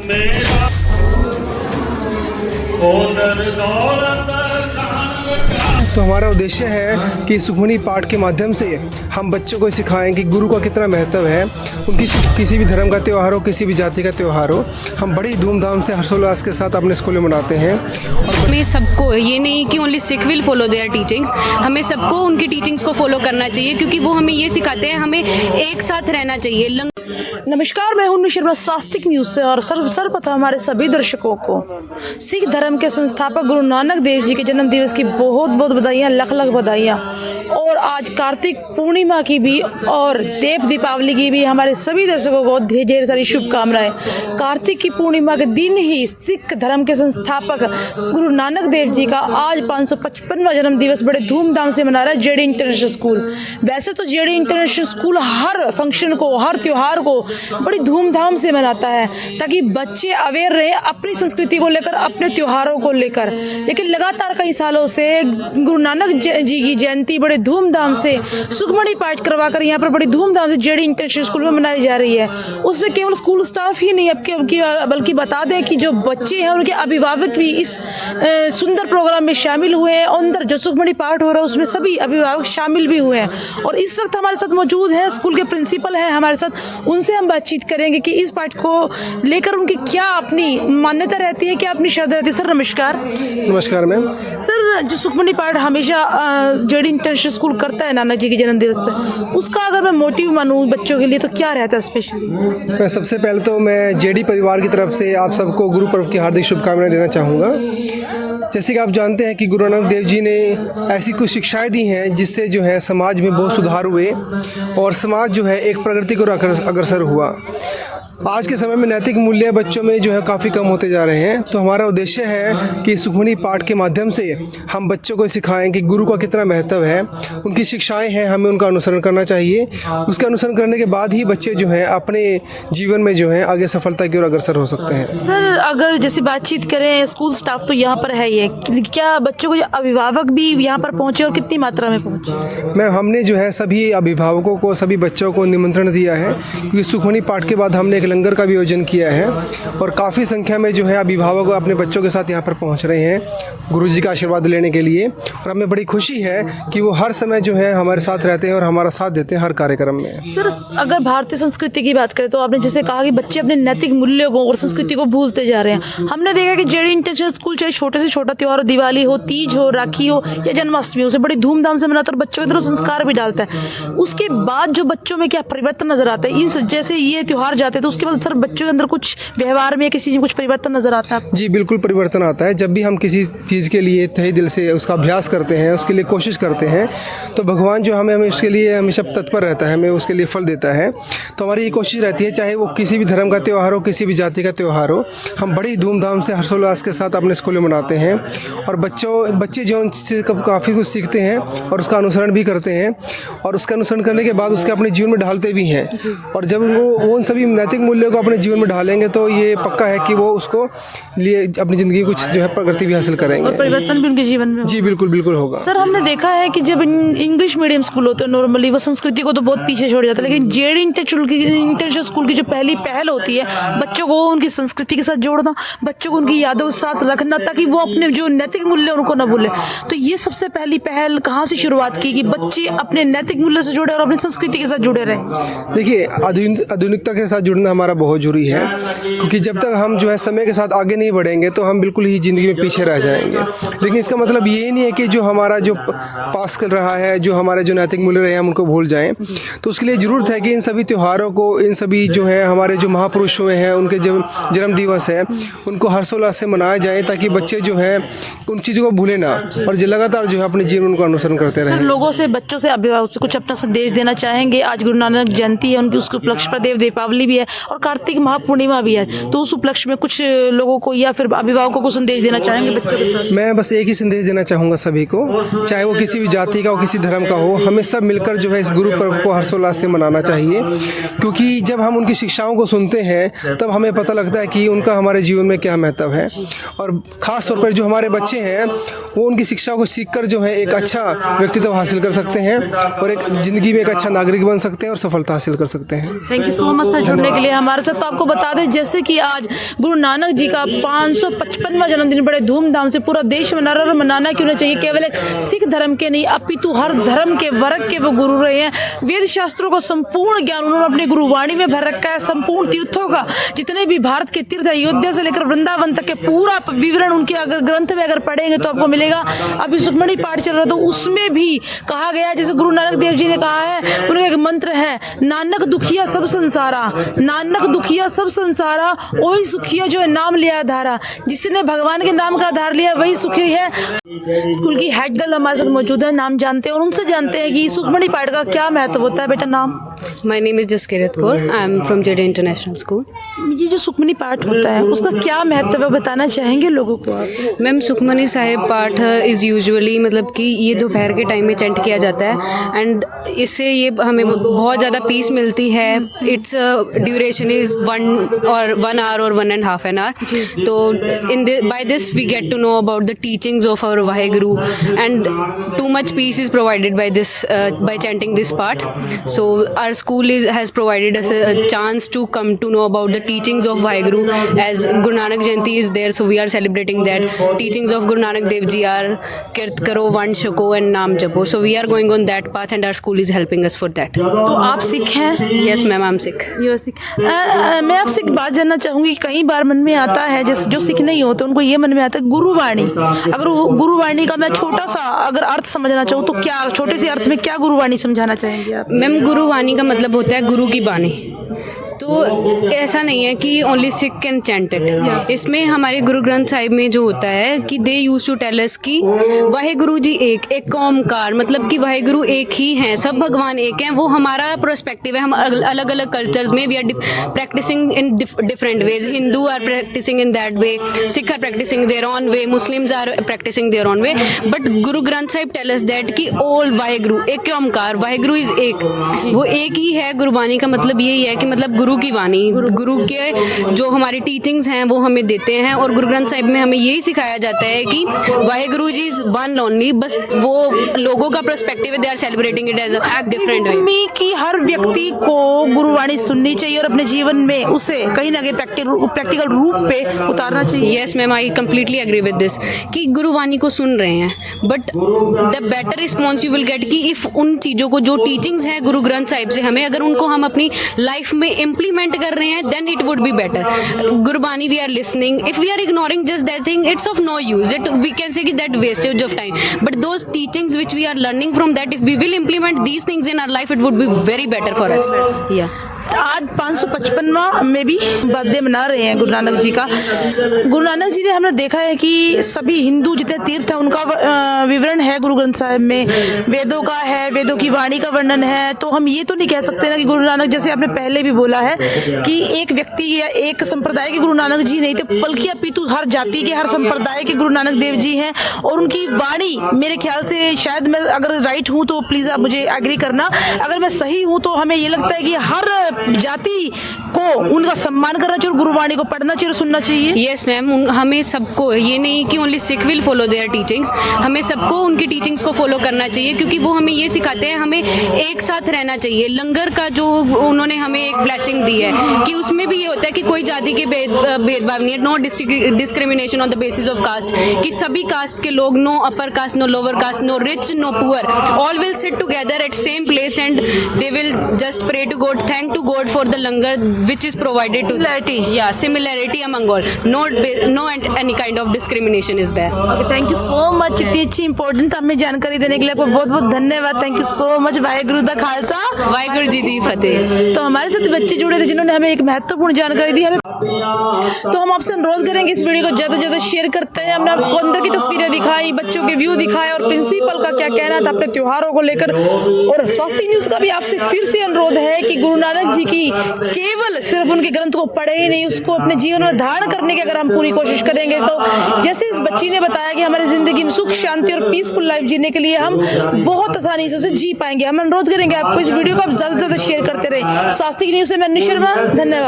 मेरा तो हमारा उद्देश्य है कि सुखमनी पाठ के माध्यम से हम बच्चों को सिखाएं कि गुरु का कितना महत्व है। उनकी किसी भी धर्म का त्यौहार हो, किसी भी जाति का त्यौहार हो, हम बड़ी धूमधाम से हर्षोल्लास के साथ अपने स्कूल में मनाते हैं। और हमें सबको, ये नहीं कि only Sikh will follow their teachings, हमें सबको उनकी टीचिंग्स को फॉलो करना चाहिए, क्योंकि वो हमें ये सिखाते हैं हमें एक साथ रहना चाहिए। नमस्कार, मैं हूं शर्मा स्वास्तिक न्यूज से और सर्वप्रथम हमारे सभी दर्शकों को सिख धर्म के संस्थापक गुरु नानक देव जी के जन्म दिवस की बहुत बहुत बधाइयाँ, लख लख बधाइयाँ। और आज कार्तिक पूर्णिमा की भी और देव दीपावली की भी हमारे सभी दर्शकों को ढेर सारी शुभकामनाएं। कार्तिक की पूर्णिमा के दिन ही सिख धर्म के संस्थापक गुरु नानक देव जी का आज 555वां जन्म दिवस बड़े धूमधाम से मना रहा है जेडी इंटरनेशनल स्कूल। वैसे तो जेडी इंटरनेशनल स्कूल हर फंक्शन को, हर त्योहार को बड़ी धूमधाम से मनाता है ताकि बच्चे अवेयर रहे अपनी संस्कृति को लेकर, अपने त्योहारों को लेकर। लेकिन लगातार कई सालों से गुरु नानक जी की जयंती बड़े धूमधाम से सुखमनी पाठ करवाकर यहाँ पर बड़ी धूमधाम से जेडी इंटरनेशनल स्कूल में मनाई जा रही है। उसमें केवल स्कूल स्टाफ ही नहीं बल्कि बता दें कि जो बच्चे हैं उनके अभिभावक भी इस सुंदर प्रोग्राम में शामिल हुए हैं। अंदर जो सुखमनी पाठ हो रहा है उसमें सभी अभिभावक शामिल भी हुए हैं। और इस वक्त हमारे साथ मौजूद हैं स्कूल के प्रिंसिपल हैं हमारे साथ, उनसे हम बातचीत करेंगे कि इस पाठ को लेकर उनकी क्या अपनी मान्यता रहती है, क्या अपनी श्रद्धा रहती है। सर नमस्कार। नमस्कार मैम। सर, जो सुखमनी पाठ हमेशा जेडी इंटरनेशनल स्कूल करता है नानक जी के जन्म दिवस पर, उसका अगर मैं मोटिव मानूं बच्चों के लिए तो क्या रहता है स्पेशली? मैं सबसे पहले तो मैं जेडी परिवार की तरफ से आप सबको गुरु पर्व की हार्दिक शुभकामनाएं देना चाहूँगा। जैसे कि आप जानते हैं कि गुरु नानक देव जी ने ऐसी कुछ शिक्षाएं दी हैं जिससे जो है समाज में बहुत सुधार हुए और समाज जो है एक प्रगति को अग्रसर हुआ। आज के समय में नैतिक मूल्य बच्चों में जो है काफ़ी कम होते जा रहे हैं। तो हमारा उद्देश्य है कि सुखमनी पाठ के माध्यम से हम बच्चों को सिखाएं कि गुरु का कितना महत्व है, उनकी शिक्षाएं हैं, हमें उनका अनुसरण करना चाहिए। उसका अनुसरण करने के बाद ही बच्चे जो हैं अपने जीवन में जो है आगे सफलता की ओर अग्रसर हो सकते हैं। सर, अगर जैसे बातचीत करें, स्कूल स्टाफ तो यहाँ पर है ही है, क्या बच्चों को अभिभावक भी यहाँ पर पहुँचे और कितनी मात्रा में पहुँचे? मैम, हमने जो है सभी अभिभावकों को, सभी बच्चों को निमंत्रण दिया है क्योंकि सुखमनी पाठ के बाद हमने एक लंगर का भी आयोजन किया है और काफ़ी संख्या में जो है अभिभावक अपने बच्चों के साथ यहाँ पर पहुँच रहे हैं गुरुजी का आशीर्वाद लेने के लिए। और हमें बड़ी खुशी है कि वो हर समय जो है हमारे साथ रहते हैं और हमारा साथ देते हैं हर कार्यक्रम में। सर, अगर भारतीय संस्कृति की बात करें तो आपने जैसे कहा कि बच्चे अपने नैतिक मूल्यों को और संस्कृति को भूलते जा रहे हैं। हमने देखा कि जेडी इंटरनेशनल स्कूल चाहे छोटे से छोटा त्योहार हो, दिवाली हो, तीज हो, राखी हो या जन्माष्टमी हो, उसे बड़ी धूमधाम से मनाता है और बच्चों के अंदर संस्कार भी डालता है। उसके बाद जो बच्चों में क्या परिवर्तन नजर आता है, इन जैसे ये त्योहार जाते हैं तो उसके बाद सर बच्चों के अंदर कुछ व्यवहार में किसी चीज में कुछ परिवर्तन नजर आता है? जी बिल्कुल परिवर्तन आता है। जब भी हम किसी चीज़ के लिए तहे दिल से उसका अभ्यास करते हैं, उसके लिए कोशिश करते हैं, तो भगवान जो हमें उसके लिए हमेशा तत्पर रहता है, हमें उसके लिए फल देता है। तो हमारी ये कोशिश रहती है चाहे वो किसी भी धर्म का त्यौहार हो, किसी भी जाति का त्यौहार हो, हम बड़ी धूमधाम से हर्षोल्लास के साथ अपने स्कूल में मनाते हैं। और बच्चे जो उनसे काफ़ी कुछ सीखते हैं और उसका अनुसरण भी करते हैं और उसका अनुसरण करने के बाद उसके अपने जीवन में ढालते भी हैं। और जब वो उन सभी नैतिक मूल्यों को अपने जीवन में ढालेंगे तो ये पक्का है कि वो उसको लिए अपनी ज़िंदगी कुछ जो है प्रगति भी हासिल करेंगे और परिवर्तन भी उनके जीवन में जी बिल्कुल बिल्कुल होगा। सर, हमने देखा है कि जब इंग्लिश मीडियम स्कूल होते हैं नॉर्मली वो संस्कृति को तो बहुत पीछे छोड़ जाता है, लेकिन जेडी इंटरनेशनल स्कूल की जो पहली पहल होती है बच्चों को उनकी संस्कृति के साथ जोड़ना, बच्चों को उनकी यादों के साथ रखना ताकि वो अपने जो नैतिक मूल्य उनको न भूले। तो ये सबसे पहली पहल कहाँ से शुरुआत की कि बच्चे अपने नैतिक मूल्य से जुड़े और अपनी संस्कृति के साथ जुड़े रहे? देखिए, आधुनिकता के साथ जुड़ना हमारा बहुत जरूरी है क्योंकि जब तक हम जो है समय के साथ आगे नहीं बढ़ेंगे तो हम बिल्कुल ही ज़िंदगी में पीछे रह जाएंगे। लेकिन इसका मतलब ये नहीं है कि जो हमारा जो पास कर रहा है, जो हमारे जो नैतिक मूल्य रहे हैं हम उनको भूल जाएं। तो उसके लिए ज़रूरत है कि इन सभी त्योहारों को, इन सभी जो है हमारे जो महापुरुष हुए हैं उनके जो जन्म दिवस है उनको हर्षोल्लास से मनाया जाए ताकि बच्चे जो हैं उन चीज़ों को भूलें ना और जो लगातार जो है अपने जीवन को अनुसरण करते रहें। लोगों से, बच्चों से, अभिभावक से कुछ अपना संदेश देना चाहेंगे? आज गुरु नानक जयंती है, उनकी उसके उपलक्ष्य पर देव दीपावली भी है और कार्तिक महापूर्णिमा भी है, तो उस उपलक्ष्य में कुछ लोगों को या फिर अभिभावकों को संदेश देना चाहेंगे बच्चों के साथ? मैं बस एक ही संदेश देना चाहूँगा सभी को, चाहे वो किसी भी जाति का हो, किसी धर्म का हो, हमें सब मिलकर जो है इस गुरु पर्व को हर्षोल्लास से मनाना चाहिए। क्योंकि जब हम उनकी शिक्षाओं को सुनते हैं तब हमें पता लगता है कि उनका हमारे जीवन में क्या महत्व है। और ख़ास तौर पर जो हमारे बच्चे हैं वो उनकी शिक्षाओं को सीखकर जो है एक अच्छा व्यक्तित्व हासिल कर सकते हैं और एक ज़िंदगी में एक अच्छा नागरिक बन सकते हैं और सफलता हासिल कर सकते हैं। Thank you so much sir जुड़ने के लिए। जुड़ेंगे हमारे साथ। तो आपको बता दें जैसे कि आज गुरु नानक जी का 555वां जन्मदिन बड़े धूमधाम से पूरा देश मना रहा है, और मनाना क्यों नहीं चाहिए। केवल एक सिख धर्म के नहीं अपितु हर धर्म के वर्ग के वो गुरु रहे हैं। वेद शास्त्रों को संपूर्ण ज्ञान उन्होंने अपनी गुरुवाणी में भर रखा है। संपूर्ण तीर्थों का जितने भी भारत के तीर्थ है, अयोध्या से लेकर वृंदावन तक के पूरा विवरण उनके अगर ग्रंथ में अगर पढ़ेंगे तो आपको मिलेगा। अभी सुखमणि पाठ चल रहा था, उसमें भी कहा गया, जैसे गुरु नानक देव जी ने कहा है, उनका एक मंत्र है, नानक दुखिया सब संसारा, नानक दुखिया सब संसारा, वही सुखिया जो है नाम लिया धारा। जिसने भगवान के नाम का आधार लिया वही सुखी है। स्कूल की हेड गर्ल हमारे साथ मौजूद है, नाम जानते हैं और उनसे जानते हैं कि सुखमणि पाठ का क्या महत्व होता है। बेटा नाम? My name is Jaskirat Kaur, I am from जेडे इंटरनेशनल स्कूल। ये जो सुखमणि पाठ होता है उसका क्या महत्व है, बताना चाहेंगे लोगों को आप? मैम सुखमनी साहिब पाठ इज़ यूजुअली मतलब कि ये दोपहर के टाइम में चैंट किया जाता है, एंड इससे ये हमें बहुत ज़्यादा पीस मिलती है। इट्स ड्यूरेशन इज़ 1 hour और 1.5 hour। तो by this we get to know about the teachings of our Waheguru, and too much peace is provided by this by chanting this part. So our school has provided us a chance to come to know about the teachings of Vaheguru, as Guru Nanak Jayanti is there, so we are celebrating that. Teachings of Guru Nanak Dev Ji are Kirt Karo, Vand Shako and Naam Japo. So we are going on that path and our school is helping us for that. तो आप सिख हैं? Yes ma'am, I'm Sikh. You are Sikh. मैं आपसे एक बात जानना चाहूँगी। कई बार मन में आता है, जैसे जो सिख नहीं होते उनको ये मन में आता है गुरुवाणी। अगर गुरुवाणी का मैं छोटा सा अगर अर्थ समझना चाहूँ तो क्या, छोटे से अर्थ में क्या गुरुवाणी समझाना चाहेंगे आप? मैम गुरुवाणी का मतलब होता है गुरु की बाणी। तो ऐसा नहीं है कि only Sikh can chant it. इसमें हमारे गुरु ग्रंथ साहिब में जो होता है कि दे यूज टू टेल अस कि वाहेगुरु जी एक ओमकार, मतलब कि वाहेगुरु एक ही हैं, सब भगवान एक हैं। वो हमारा पर्सपेक्टिव है। हम अलग अलग कल्चर्स में we are practising in different ways. Hindu are practising in that way, Sikh are practising their own way, Muslims are practising their own way, but Guru Granth Sahib tell us that कि ऑल वाहेगुरु एक ओमकार, वाहेगुरु इज एक, वो एक ही है। गुरबानी का मतलब यही है कि मतलब गुरु की वाणी, गुरु के जो हमारी टीचिंग्स हैं वो हमें देते हैं। और गुरु ग्रंथ साहिब में हमें यही सिखाया जाता है कि Waheguru ji is one only. बस वो लोगों का पर्सपेक्टिव है, they are celebrating it as a different way. कि हर व्यक्ति को गुरुवाणी सुननी चाहिए और अपने जीवन में उसे कहीं ना कहीं प्रैक्टिकल रूप पे उतारना चाहिए। Yes ma'am, I completely agree with this कि गुरुवाणी को सुन रहे हैं, but the better response you will get कि इफ उन चीज़ों को जो टीचिंग्स हैं गुरु ग्रंथ साहिब से हमें, अगर उनको हम अपनी लाइफ में इम्प्लीमेंट कर रहे हैं, then it would be better. Gurbani we are listening, if we are ignoring just that thing, it's of no use. It we can say that wastage of time, but those teachings which we are learning from that, if we will implement these things in our life, it would be very better for us. या आज 555वां में भी birthday मना रहे हैं गुरु नानक जी का। गुरु नानक जी ने हमने देखा है कि सभी हिंदू जितने तीर्थ हैं उनका विवरण है गुरु ग्रंथ साहिब में, वेदों का है, वेदों की वाणी का वर्णन है। तो हम ये तो नहीं कह सकते ना कि गुरु नानक, जैसे आपने पहले भी बोला है कि एक व्यक्ति या एक संप्रदाय के गुरु नानक जी नहीं थे, बल्कि अपितु हर जाति के, हर संप्रदाय के गुरु नानक देव जी हैं। और उनकी वाणी मेरे ख्याल से, शायद मैं अगर राइट हूँ तो प्लीज़ आप मुझे एग्री करना, अगर मैं सही हूँ तो हमें ये लगता है कि हर जाति को उनका सम्मान करना चाहिए और गुरुवाणी को पढ़ना चाहिए और सुनना चाहिए। यस मैम, हमें सबको, ये नहीं कि only Sikh will follow their teachings, हमें सबको उनकी टीचिंग्स को फॉलो करना चाहिए, क्योंकि वो हमें ये सिखाते हैं हमें एक साथ रहना चाहिए। लंगर का जो उन्होंने हमें एक ब्लेसिंग दी है कि उसमें भी ये होता है कि कोई जाति के भेदभाव नहीं है, no discrimination on the basis of caste, कि सभी कास्ट के लोग, no upper caste, no lower caste, no rich, no poor, all will sit together at same place and they will just pray to God, thank to God for the langar which is provided to similarity among all, no any kind of discrimination is there. Okay, thank you so much। इतनी अच्छी important हमें जानकारी देने के लिए आपको बहुत बहुत धन्यवाद। Thank you so much. Waheguru दा खालसा, वाहेगुरु जी दी फतेह। तो हमारे साथ बच्चे जुड़े थे जिन्होंने हमें एक महत्वपूर्ण जानकारी दी। हमें तो हम आपसे अनुरोध करेंगे इस वीडियो को ज़्यादा से ज़्यादा शेयर करते हैं। हमने आपको अंदर की तस्वीरें दिखाई, बच्चों के व्यू दिखाए और प्रिंसिपल का क्या कहना था अपने त्योहारों को लेकर। और स्वास्तिक न्यूज़ का भी आपसे फिर से अनुरोध है कि गुरु नानक जी की केवल सिर्फ उनके ग्रंथ को पढ़े ही नहीं, उसको अपने जीवन में धारण करने की अगर हम पूरी कोशिश करेंगे तो जैसे इस बच्ची ने बताया कि हमारी जिंदगी में सुख, शांति और पीसफुल लाइफ जीने के लिए हम बहुत आसानी से उसे जी पाएंगे। हम अनुरोध करेंगे आपको इस वीडियो को आप ज़्यादा से ज़्यादा शेयर करते रहे। स्वास्तिक न्यूज़ से मैं निशर्मा, धन्यवाद।